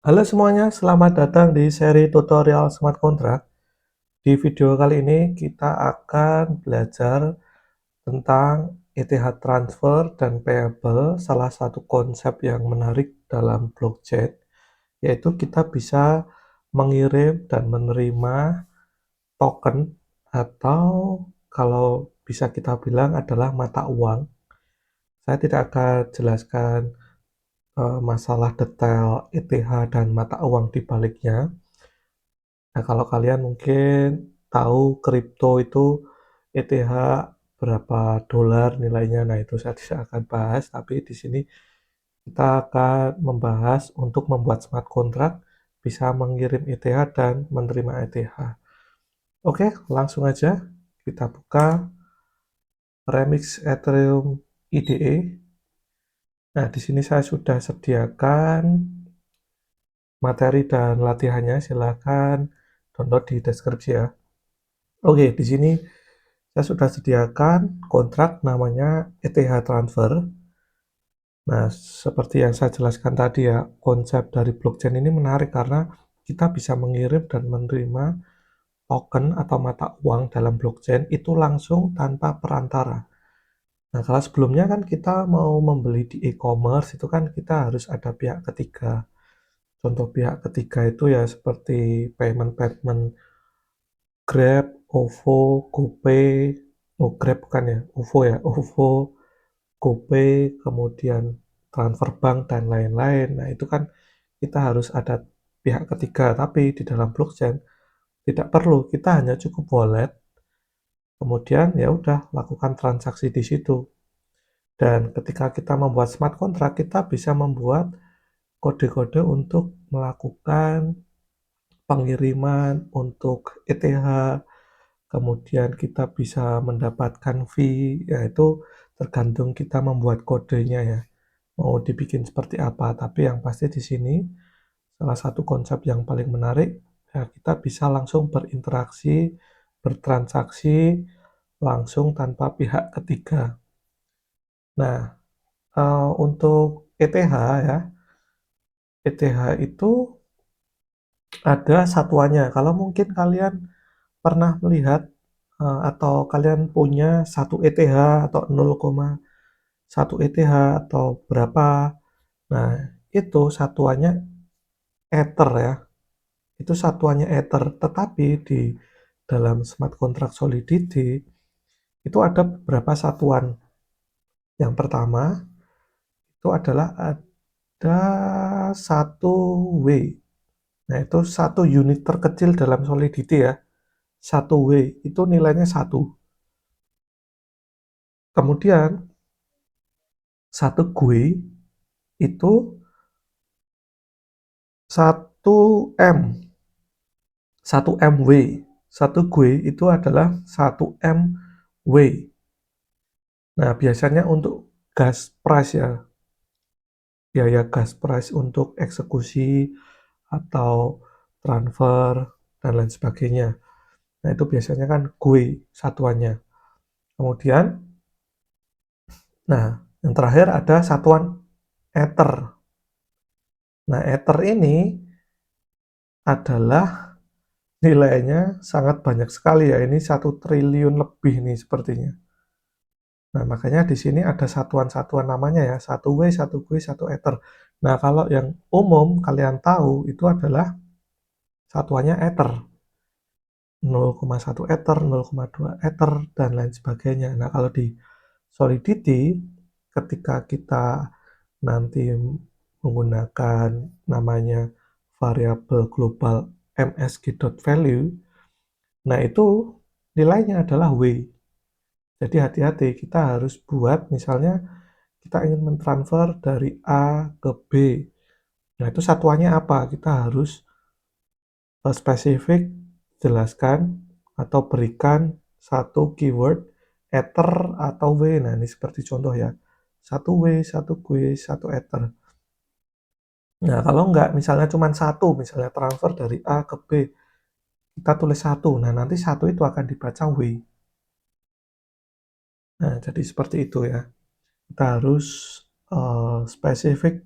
Halo semuanya, selamat datang di seri tutorial smart contract. Di video kali ini kita akan belajar tentang ETH transfer dan payable, salah satu konsep yang menarik dalam blockchain, yaitu kita bisa mengirim dan menerima token atau kalau bisa kita bilang adalah mata uang. Saya tidak akan jelaskan masalah detail ETH dan mata uang di baliknya. Nah, kalau kalian mungkin tahu kripto itu ETH berapa dolar nilainya, nah itu saya tidak akan bahas, tapi di sini kita akan membahas untuk membuat smart contract bisa mengirim ETH dan menerima ETH. Oke, langsung aja kita buka Remix Ethereum IDE. Nah, di sini saya sudah sediakan materi dan latihannya, silakan download di deskripsi ya. Oke, di sini saya sudah sediakan kontrak namanya ETH transfer. Nah, seperti yang saya jelaskan tadi ya, konsep dari blockchain ini menarik karena kita bisa mengirim dan menerima token atau mata uang dalam blockchain itu langsung tanpa perantara. Nah, kalau sebelumnya kan kita mau membeli di e-commerce itu kan kita harus ada pihak ketiga. Contoh pihak ketiga itu ya seperti payment-payment Grab, OVO, GoPay, oh Grab bukan ya, OVO ya, OVO, GoPay, kemudian transfer bank dan lain-lain. Nah, itu kan kita harus ada pihak ketiga, tapi di dalam blockchain tidak perlu, kita hanya cukup wallet, kemudian ya udah lakukan transaksi di situ. Dan ketika kita membuat smart contract, kita bisa membuat kode-kode untuk melakukan pengiriman untuk ETH, kemudian kita bisa mendapatkan fee, yaitu tergantung kita membuat kodenya ya. Mau dibikin seperti apa, tapi yang pasti di sini salah satu konsep yang paling menarik ya kita bisa langsung berinteraksi, bertransaksi langsung tanpa pihak ketiga. Nah, untuk ETH ya, ETH itu ada satuannya. Kalau mungkin kalian pernah melihat atau kalian punya 1 ETH atau 0,1 ETH atau berapa. Nah, itu satuannya Ether ya. Itu satuannya Ether, tetapi di dalam smart contract Solidity itu ada beberapa satuan. Yang pertama itu adalah ada satu W. Nah, itu satu unit terkecil dalam Solidity ya. Satu W itu nilainya 1. Kemudian satu GUI itu 1 M. 1 MW. Satu GUI itu adalah 1 MW. Nah, biasanya untuk gas price ya, biaya gas price untuk eksekusi atau transfer dan lain sebagainya. Nah, itu biasanya kan GUI satuannya. Kemudian, nah, yang terakhir ada satuan Ether. Nah, Ether ini adalah nilainya sangat banyak sekali ya. Ini 1 triliun lebih nih sepertinya. Nah, makanya di sini ada satuan-satuan namanya ya, 1W, 1GUI, 1 Ether. Nah, kalau yang umum kalian tahu itu adalah satuannya Ether. 0,1 Ether, 0,2 Ether, dan lain sebagainya. Nah, kalau di Solidity, ketika kita nanti menggunakan namanya variable global msg.value, nah itu nilainya adalah W. Jadi hati-hati, kita harus buat misalnya kita ingin mentransfer dari A ke B. Nah, itu satuannya apa? Kita harus spesifik jelaskan atau berikan satu keyword Ether atau W. Nah, ini seperti contoh ya. Satu W, satu GUI, satu Ether. Nah, kalau enggak, misalnya cuma satu, misalnya transfer dari A ke B, kita tulis satu. Nah, nanti satu itu akan dibaca W. Nah, jadi seperti itu ya. Kita harus spesifik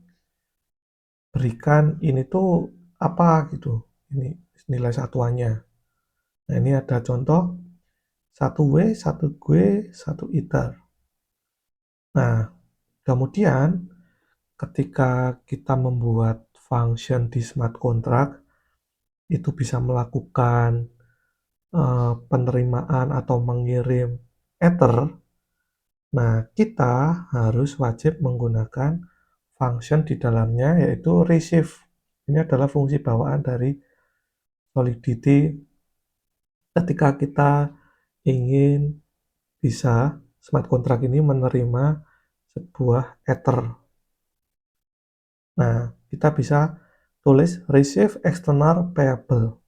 berikan ini tuh apa gitu, ini nilai satuannya. Nah, ini ada contoh 1W, 1G, 1 iter. Nah, kemudian ketika kita membuat function di smart contract, itu bisa melakukan penerimaan atau mengirim ether. Nah, kita harus wajib menggunakan function di dalamnya, yaitu receive. Ini adalah fungsi bawaan dari Solidity ketika kita ingin bisa smart contract ini menerima sebuah ether. Nah, kita bisa tulis receive external payable.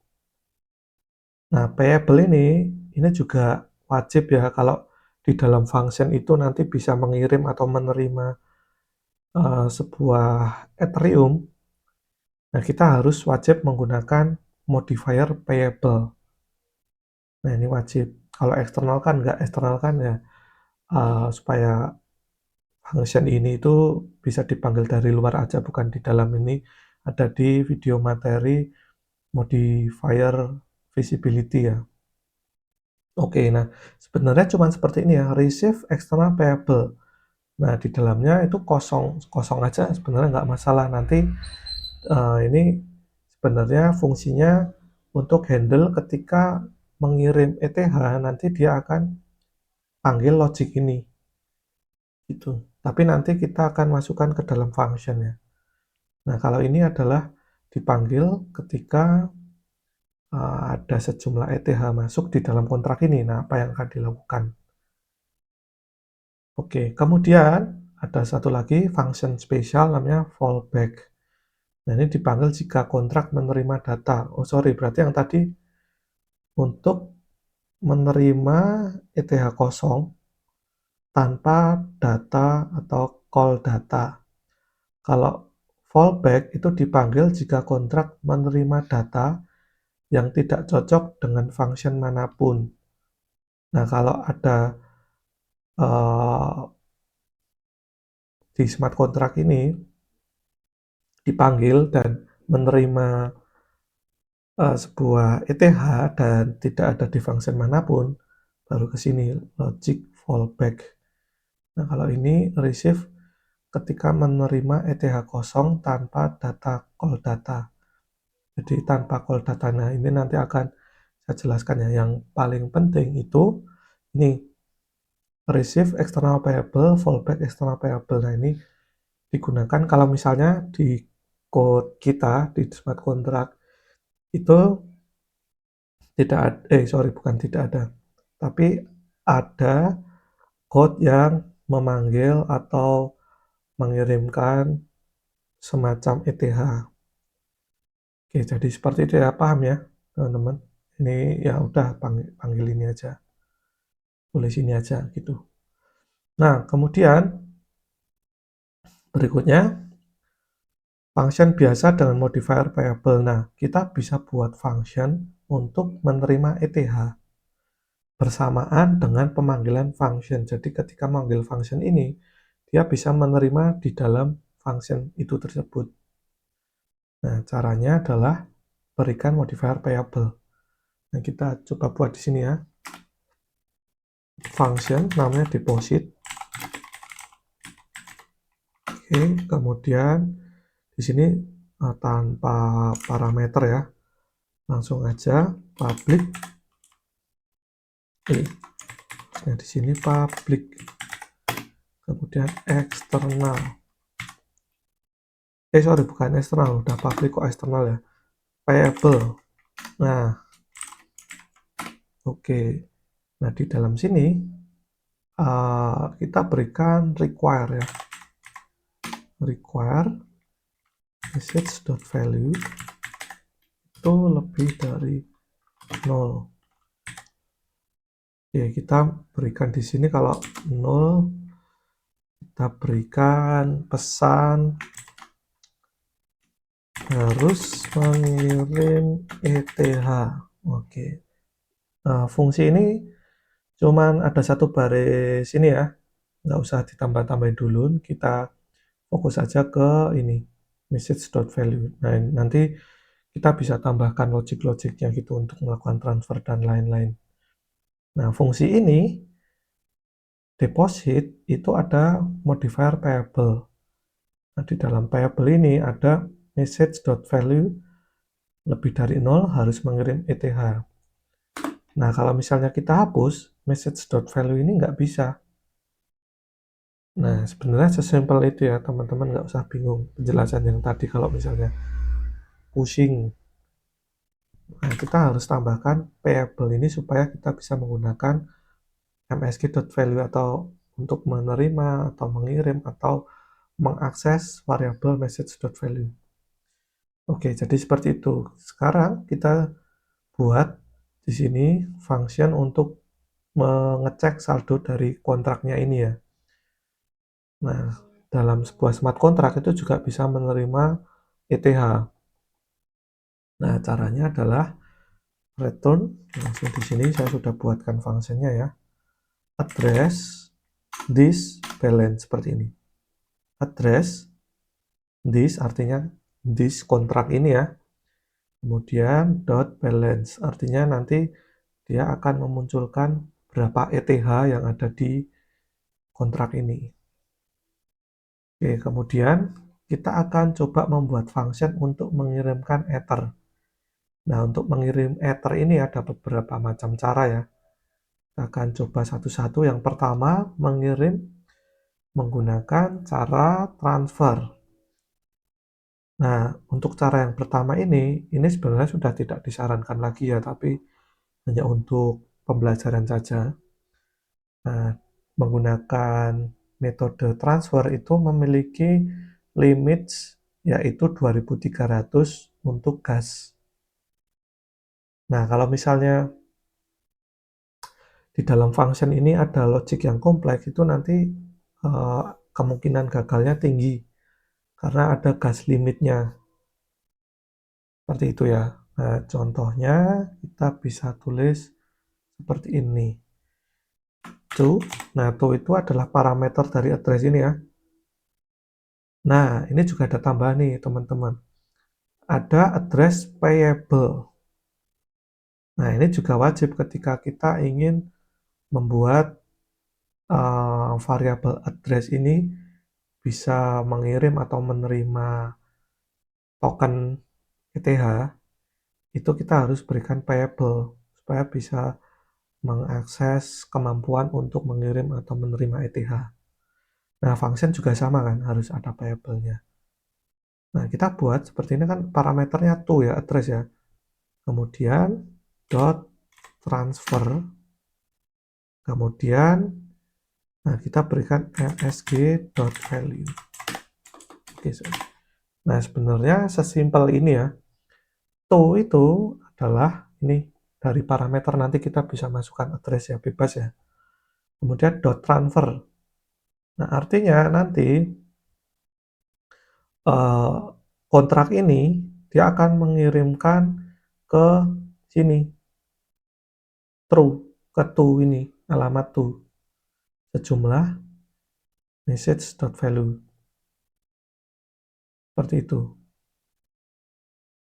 Nah, payable ini juga wajib ya kalau di dalam function itu nanti bisa mengirim atau menerima sebuah Ethereum. Nah, kita harus wajib menggunakan modifier payable. Nah, ini wajib. Kalau eksternal kan nggak, eksternal kan ya supaya function ini itu bisa dipanggil dari luar aja, bukan di dalam ini. Ada di video materi modifier visibility ya. Oke, nah sebenarnya cuma seperti ini ya, receive external payable. Nah, di dalamnya itu kosong aja sebenarnya nggak masalah. Nanti ini sebenarnya fungsinya untuk handle ketika mengirim ETH, nanti dia akan panggil logic ini. Gitu. Tapi nanti kita akan masukkan ke dalam function ya. Nah, kalau ini adalah dipanggil ketika ada sejumlah ETH masuk di dalam kontrak ini. Nah, apa yang akan dilakukan? Oke, kemudian ada satu lagi function spesial namanya fallback. Nah, ini dipanggil jika kontrak menerima data. Oh, sorry, berarti yang tadi untuk menerima ETH kosong tanpa data atau call data. Kalau fallback itu dipanggil jika kontrak menerima data yang tidak cocok dengan function manapun. Nah, kalau ada di smart contract ini dipanggil dan menerima sebuah ETH dan tidak ada di function manapun, baru ke sini logic fallback. Nah, kalau ini receive ketika menerima ETH kosong tanpa data call data. Jadi tanpa call data. Nah, ini nanti akan saya jelaskan ya. Yang paling penting itu ini receive external payable, fallback external payable. Nah, ini digunakan kalau misalnya di code kita di smart contract itu tidak ada, sorry bukan tidak ada, tapi ada code yang memanggil atau mengirimkan semacam ETH. Oke, jadi seperti itu ya, paham ya teman-teman? Ini ya udah panggil ini aja, tulis ini aja gitu. Nah, kemudian berikutnya function biasa dengan modifier payable. Nah, kita bisa buat function untuk menerima ETH bersamaan dengan pemanggilan function. Jadi ketika manggil function ini, dia bisa menerima di dalam function itu tersebut. Nah, caranya adalah berikan modifier payable. Nah, kita coba buat di sini ya. Function namanya deposit. Oke, kemudian di sini tanpa parameter ya. Langsung aja public. Nah, di sini public. Kemudian eksternal. Sorry, bukan eksternal, udah public kok eksternal ya. Payable. Nah, oke. Nah, di dalam sini kita berikan require ya. Require message.value itu lebih dari 0. Oke, kita berikan di sini kalau 0, kita berikan pesan harus mengirim ETH. Oke. Nah, fungsi ini cuman ada satu baris ini ya. Nggak usah ditambah-tambahin dulu. Kita fokus aja ke ini. message.value. Nah, nanti kita bisa tambahkan logik-logiknya gitu untuk melakukan transfer dan lain-lain. Nah, fungsi ini deposit itu ada modifier payable. Nah, di dalam payable ini ada message.value lebih dari 0 harus mengirim ETH. Nah, kalau misalnya kita hapus, message.value ini nggak bisa. Nah, sebenarnya sesimpel itu ya, teman-teman nggak usah bingung penjelasan yang tadi kalau misalnya pusing. Nah, kita harus tambahkan payable ini supaya kita bisa menggunakan msg.value atau untuk menerima atau mengirim atau mengakses variabel message.value. Oke, jadi seperti itu. Sekarang kita buat di sini function untuk mengecek saldo dari kontraknya ini ya. Nah, dalam sebuah smart contract itu juga bisa menerima ETH. Nah, caranya adalah return, langsung di sini saya sudah buatkan fungsinya ya. Address this balance seperti ini. Address this artinya this kontrak ini ya. Kemudian dot balance artinya nanti dia akan memunculkan berapa ETH yang ada di kontrak ini. Oke, kemudian kita akan coba membuat function untuk mengirimkan Ether. Nah, untuk mengirim Ether ini ada beberapa macam cara ya. Kita akan coba satu-satu. Yang pertama, mengirim menggunakan cara transfer. Nah, untuk cara yang pertama ini sebenarnya sudah tidak disarankan lagi ya, tapi hanya untuk pembelajaran saja. Nah, menggunakan metode transfer itu memiliki limit yaitu 2300 untuk gas. Nah, kalau misalnya di dalam function ini ada logic yang kompleks, itu nanti kemungkinan gagalnya tinggi karena ada gas limitnya. Seperti itu ya. Nah, contohnya kita bisa tulis seperti ini. To, nah to itu adalah parameter dari address ini ya. Nah, ini juga ada tambahan nih teman-teman. Ada address payable. Nah, ini juga wajib ketika kita ingin membuat variabel address ini bisa mengirim atau menerima token ETH, itu kita harus berikan payable supaya bisa mengakses kemampuan untuk mengirim atau menerima ETH. Nah, function juga sama kan, harus ada payable-nya. Nah, kita buat seperti ini kan parameternya to ya, address ya. Kemudian dot transfer. Kemudian nah kita berikan msg.value. Oke, nah sebenarnya sesimpel ini ya. To itu adalah ini dari parameter nanti kita bisa masukkan address ya, bebas ya. Kemudian dot transfer. Nah, artinya nanti kontrak ini dia akan mengirimkan ke sini true ke to ini alamat to sejumlah message.value seperti itu.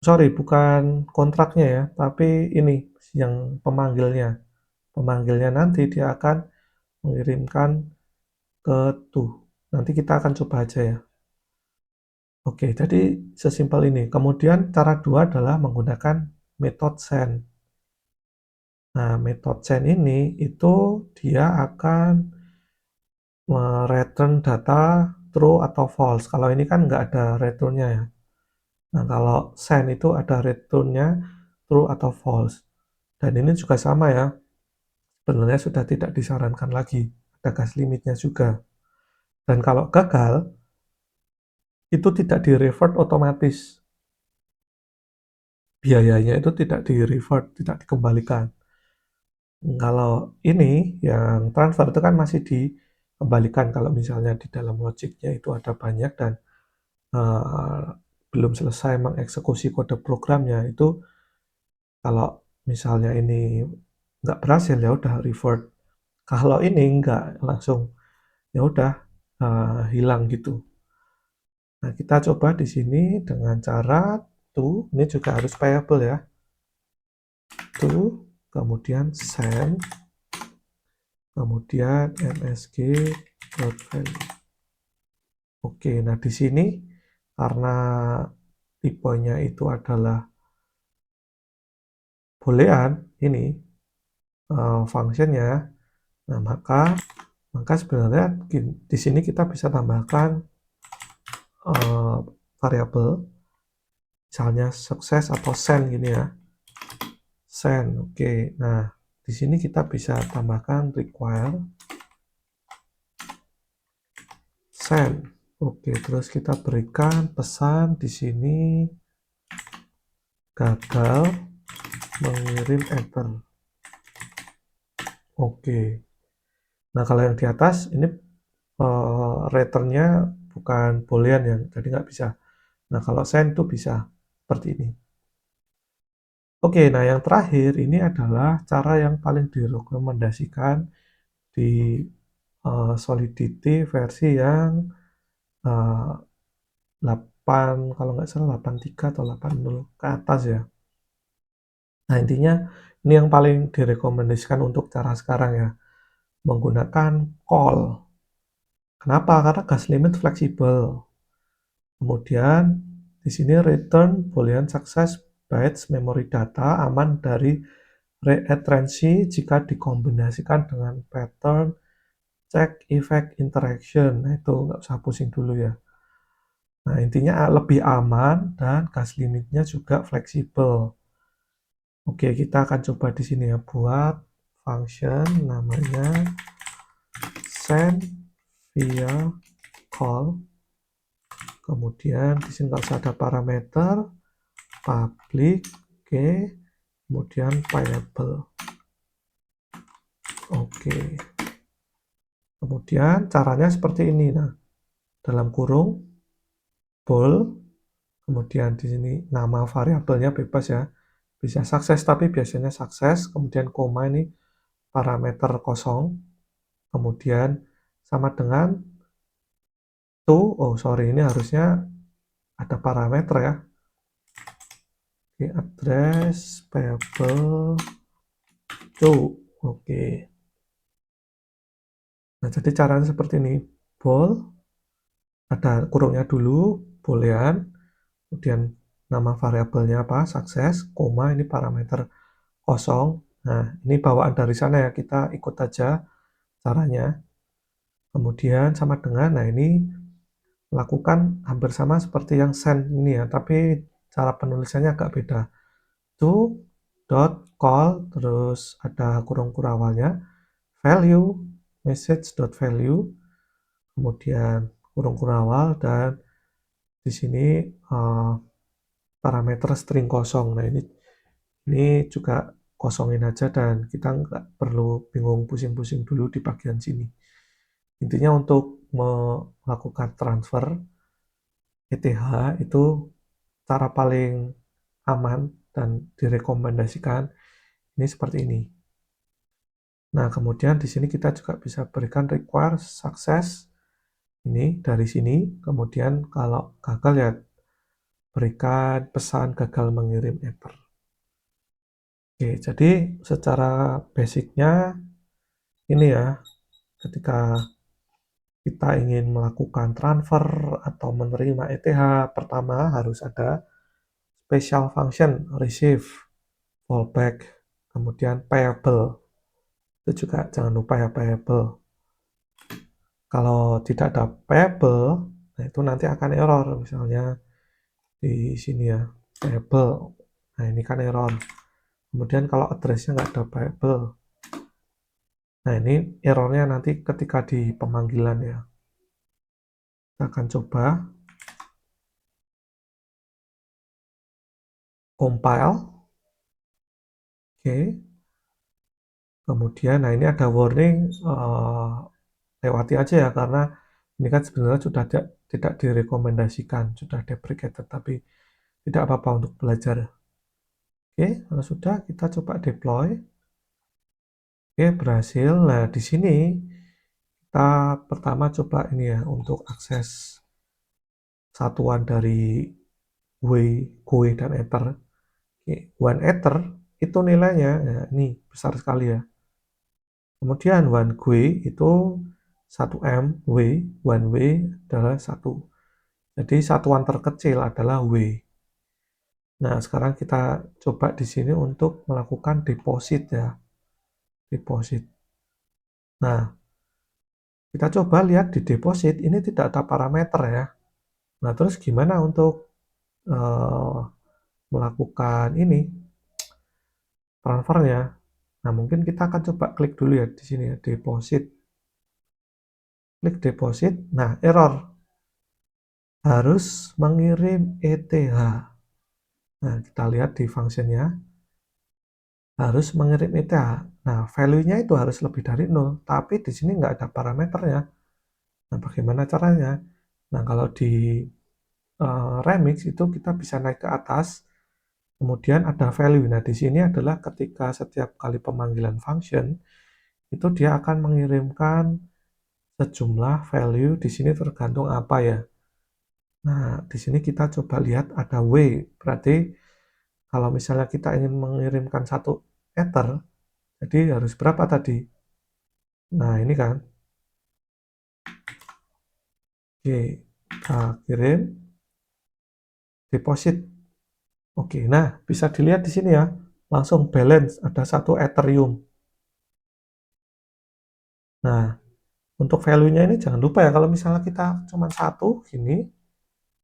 Sorry, bukan kontraknya ya, tapi ini yang pemanggilnya. Pemanggilnya nanti dia akan mengirimkan ke to. Nanti kita akan coba aja ya. Oke, jadi sesimpel ini. Kemudian cara dua adalah menggunakan method send. Nah, method send ini itu dia akan return data true atau false. Kalau ini kan nggak ada returnnya ya. Nah, kalau send itu ada returnnya true atau false. Dan ini juga sama ya. Sebenarnya sudah tidak disarankan lagi. Ada gas limitnya juga. Dan kalau gagal, itu tidak di-revert otomatis. Biayanya itu tidak di-revert, tidak dikembalikan. Kalau ini yang transfer itu kan masih dikembalikan kalau misalnya di dalam logiknya itu ada banyak dan uh, belum selesai mengeksekusi kode programnya itu kalau misalnya ini nggak berhasil ya udah revert. Kalau ini nggak langsung ya udah hilang gitu. Nah, kita coba di sini dengan cara to, ini juga harus payable ya. To, kemudian send, kemudian msg.value. Oke, nah di sini karena tipenya itu adalah boolean ini functionnya, nah maka sebenarnya di sini kita bisa tambahkan variabel, misalnya sukses atau send gini ya, send. Oke, nah di sini kita bisa tambahkan require send. Oke, terus kita berikan pesan di sini gagal mengirim enter. Oke. Nah, kalau yang di atas ini returnnya bukan boolean yang jadi nggak bisa. Nah, kalau send itu bisa seperti ini. Oke, nah yang terakhir ini adalah cara yang paling direkomendasikan di Solidity versi yang 8, kalau nggak salah 83 atau 80 ke atas ya. Nah, intinya ini yang paling direkomendasikan untuk cara sekarang ya, menggunakan call. Kenapa? Karena gas limit fleksibel. Kemudian di sini return boolean success bytes memory data aman dari reentrency jika dikombinasikan dengan pattern check effect interaction. Nah, itu nggak usah pusing dulu ya. Nah, intinya lebih aman dan gas limitnya juga fleksibel. Oke, kita akan coba di sini ya, buat function namanya send via call. Kemudian di sini nggak usah ada parameter, public, oke, kemudian variable. Oke. Kemudian caranya seperti ini. Nah, dalam kurung bool, kemudian di sini nama variabelnya bebas ya. Bisa sukses tapi biasanya sukses, kemudian koma ini parameter kosong, kemudian sama dengan to, oh sorry ini harusnya ada parameter ya. Oke, address variable to, oke. Nah, jadi caranya seperti ini. Bool, ada kurungnya dulu, boolean, kemudian nama variabelnya apa, sukses, koma, ini parameter kosong. Nah, ini bawaan dari sana ya, kita ikut aja caranya. Kemudian sama dengan, nah ini lakukan hampir sama seperti yang send ini ya, tapi cara penulisannya agak beda. To dot call, terus ada kurung-kurung awalnya, value, message dot value, kemudian kurung-kurung awal, dan di sini parameter string kosong. Nah, ini juga kosongin aja dan kita nggak perlu bingung pusing-pusing dulu di bagian sini. Intinya untuk melakukan transfer ETH itu cara paling aman dan direkomendasikan ini seperti ini. Nah, kemudian di sini kita juga bisa berikan require success ini dari sini. Kemudian kalau gagal ya berikan pesan gagal mengirim error. Oke, jadi secara basicnya ini ya, ketika kita ingin melakukan transfer atau menerima ETH, pertama harus ada special function receive, fallback, kemudian payable. Itu juga jangan lupa ya payable. Kalau tidak ada payable, nah itu nanti akan error. Misalnya di sini ya, payable. Nah, ini kan error. Kemudian kalau address-nya nggak ada payable, nah ini errornya nanti ketika di pemanggilan ya. Kita akan coba compile. Oke. Kemudian, nah ini ada warning, lewati aja ya, karena ini kan sebenarnya sudah tidak direkomendasikan, sudah deprecated, tapi tidak apa-apa untuk belajar. Oke, kalau sudah kita coba deploy. Oke, berhasil. Nah, di sini kita pertama coba ini ya untuk akses satuan dari GOE dan Ether. Oke, 1 Ether itu nilainya, nah ini besar sekali ya. Kemudian 1 GOE itu 1 M W, 1 W adalah 1. Jadi satuan terkecil adalah W. Nah, sekarang kita coba di sini untuk melakukan deposit ya. Deposit. Nah, kita coba lihat di deposit, ini tidak ada parameter ya. Nah, terus gimana untuk melakukan ini transfernya? Nah, mungkin kita akan coba klik dulu ya di sini ya, deposit. Klik deposit. Nah, error. Harus mengirim ETH. Nah, kita lihat di functionnya. Harus mengirim ETH. Nah, value-nya itu harus lebih dari 0. Tapi di sini nggak ada parameternya. Nah, bagaimana caranya? Nah, kalau di Remix itu kita bisa naik ke atas. Kemudian ada value. Nah, di sini adalah ketika setiap kali pemanggilan function, itu dia akan mengirimkan sejumlah value. Di sini tergantung apa ya. Nah, di sini kita coba lihat ada W. Berarti kalau misalnya kita ingin mengirimkan 1 Ether, jadi harus berapa tadi? Nah, ini kan. Oke, kita kirim deposit. Oke, nah bisa dilihat di sini ya. Langsung balance, ada 1 Ethereum. Nah, untuk value-nya ini jangan lupa ya, kalau misalnya kita cuma 1 gini,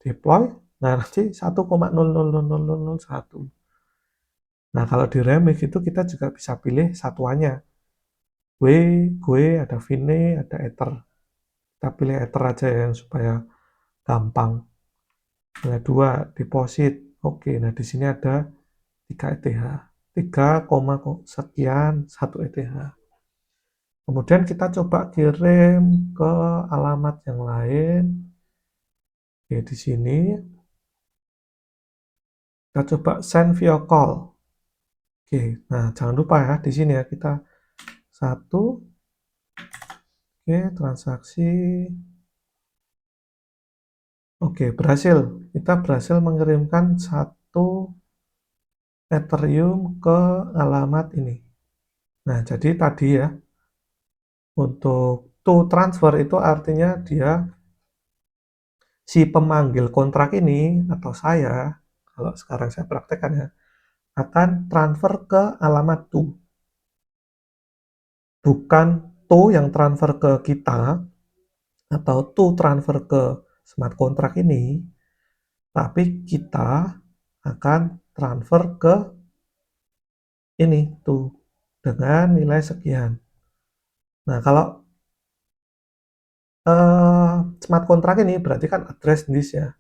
deploy, nah nanti 1,000001. Nah, kalau di Remix itu kita juga bisa pilih satuannya. gue, ada Vine, ada Ether. Kita pilih Ether aja ya, yang supaya gampang. Nah, 2 deposit. Oke, nah di sini ada 3 ETH. 3, sekian 1 ETH. Kemudian kita coba kirim ke alamat yang lain. Oke, di sini kita coba send via call. Oke, nah jangan lupa ya di sini ya kita 1. Oke, transaksi. Oke, berhasil. Kita berhasil mengirimkan 1 Ethereum ke alamat ini. Nah, jadi tadi ya, untuk to transfer itu artinya dia, si pemanggil kontrak ini, atau saya, kalau sekarang saya praktekkan ya, akan transfer ke alamat to. Bukan to yang transfer ke kita, atau to transfer ke smart contract ini, tapi kita akan transfer ke ini tuh dengan nilai sekian. Nah, kalau smart contract ini berarti kan address this ya.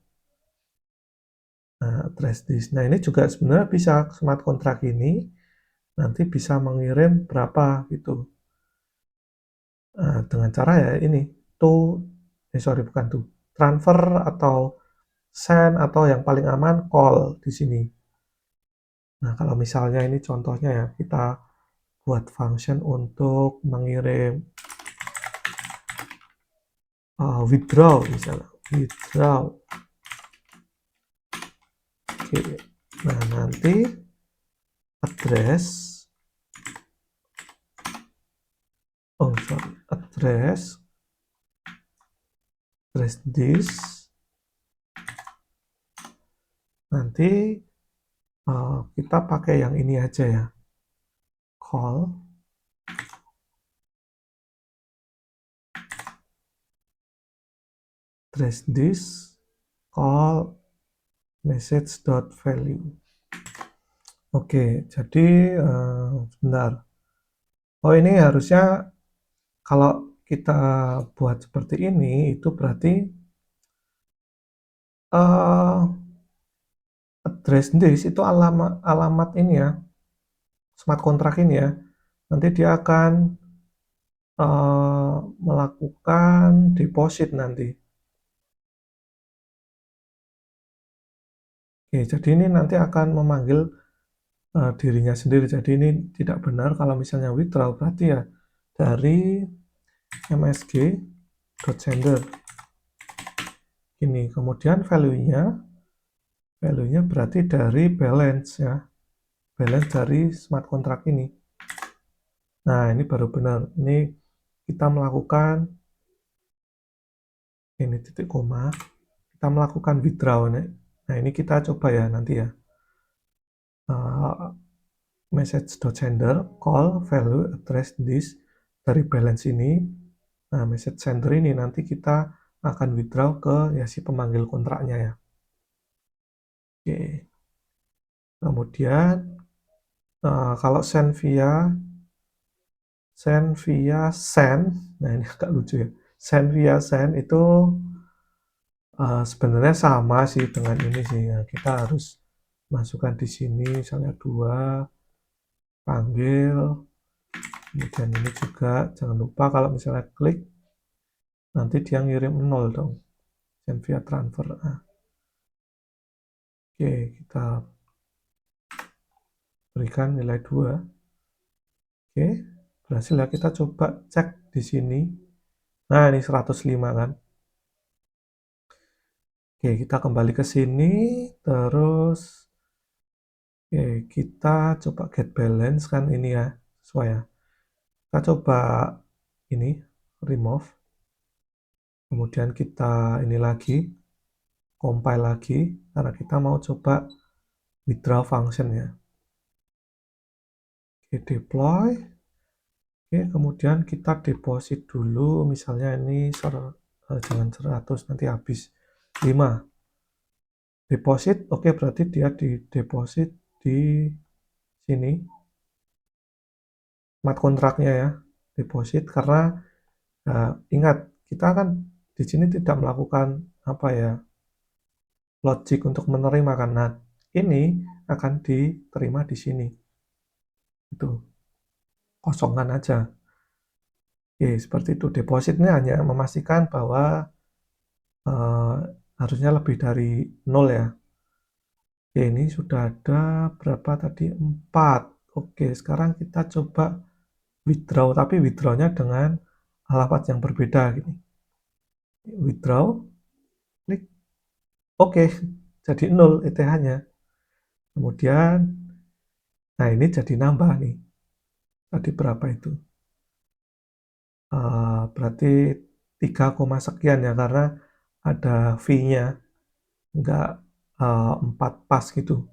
Nah, address this. Nah, ini juga sebenarnya bisa smart contract ini nanti bisa mengirim berapa gitu. Nah, dengan cara ya ini sorry bukan transfer atau send, atau yang paling aman call di sini. Nah, kalau misalnya ini contohnya ya, kita buat function untuk mengirim withdraw misalnya, withdraw. Oke, nah nanti address, address this, nanti kita pakai yang ini aja ya, call address this, call message.value. Oke, jadi sebentar. Oh, ini harusnya kalau kita buat seperti ini, itu berarti address this itu alamat ini ya, smart contract ini ya. Nanti dia akan melakukan deposit nanti. Oke, jadi ini nanti akan memanggil dirinya sendiri. Jadi ini tidak benar kalau misalnya withdraw, berarti ya dari msg.sender. Ini kemudian value-nya berarti dari balance ya, balance dari smart contract ini. Nah, ini baru benar. Ini kita melakukan ini titik koma, kita melakukan withdraw. Nah, ini kita coba ya nanti ya. Message.sender call value address this dari balance ini. Nah, message sender ini nanti kita akan withdraw ke ya si pemanggil kontraknya ya. Oke. Kemudian kalau send via send, nah ini agak lucu ya. Send via send itu sebenarnya sama sih dengan ini sih ya. Kita harus masukkan di sini misalnya 2 panggil, kemudian ini juga jangan lupa kalau misalnya klik nanti dia ngirim 0 dong, send via transfer. Oke, kita berikan nilai 2. Oke, berhasil ya. Kita coba cek di sini. Nah, ini 105 kan. Oke, kita kembali ke sini, terus oke, kita coba get balance kan ini ya, sesuai ya. Kita coba ini, remove. Kemudian kita ini lagi, compile lagi, karena kita mau coba withdraw function ya. Oke, deploy. Oke, kemudian kita deposit dulu, misalnya ini jangan 100, nanti habis 5. Deposit, oke berarti dia di deposit di sini. Smart kontraknya ya, deposit karena ingat kita kan di sini tidak melakukan apa ya, logic untuk menerima karena ini akan diterima di sini. Itu kosongan aja. Oke, seperti itu. Depositnya hanya memastikan bahwa harusnya lebih dari 0 ya. Oke, ini sudah ada berapa tadi? 4. Oke, sekarang kita coba withdraw, tapi withdraw-nya dengan alamat yang berbeda gini. Withdraw, klik. Oke, jadi 0 ETH-nya. Kemudian, nah ini jadi nambah nih. Tadi berapa itu? Berarti 3, sekian ya, karena ada fee-nya. Enggak 4 pas gitu.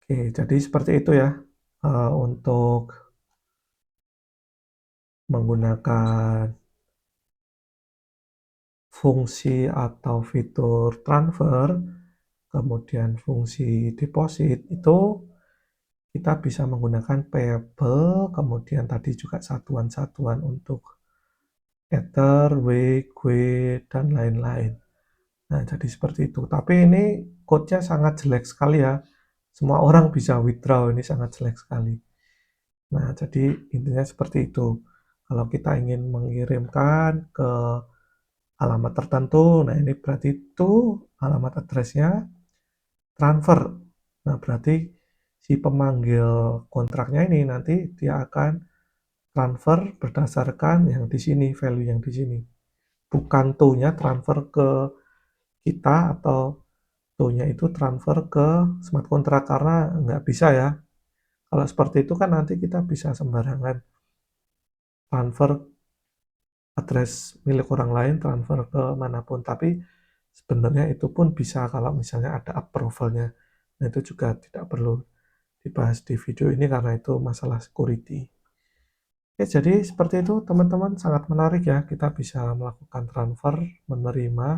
Oke, jadi seperti itu ya untuk menggunakan fungsi atau fitur transfer, kemudian fungsi deposit, itu kita bisa menggunakan payable, kemudian tadi juga satuan-satuan untuk Ether, Wake, Gue, dan lain-lain. Nah, jadi seperti itu. Tapi ini code-nya sangat jelek sekali ya. Semua orang bisa withdraw, ini sangat jelek sekali. Nah, jadi intinya seperti itu. Kalau kita ingin mengirimkan ke alamat tertentu, nah ini berarti itu alamat address-nya transfer. Nah, berarti si pemanggil kontraknya ini nanti dia akan transfer berdasarkan yang di sini, value yang di sini. Bukan to-nya transfer ke kita atau to-nya itu transfer ke smart contract karena nggak bisa ya. Kalau seperti itu kan nanti kita bisa sembarangan transfer address milik orang lain, transfer ke manapun. Tapi sebenarnya itu pun bisa kalau misalnya ada approval-nya. Nah, itu juga tidak perlu dibahas di video ini karena itu masalah security. Oke, jadi seperti itu teman-teman, sangat menarik ya. Kita bisa melakukan transfer, menerima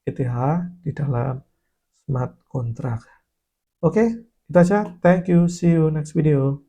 ETH di dalam smart contract. Oke, itu aja. Thank you. See you next video.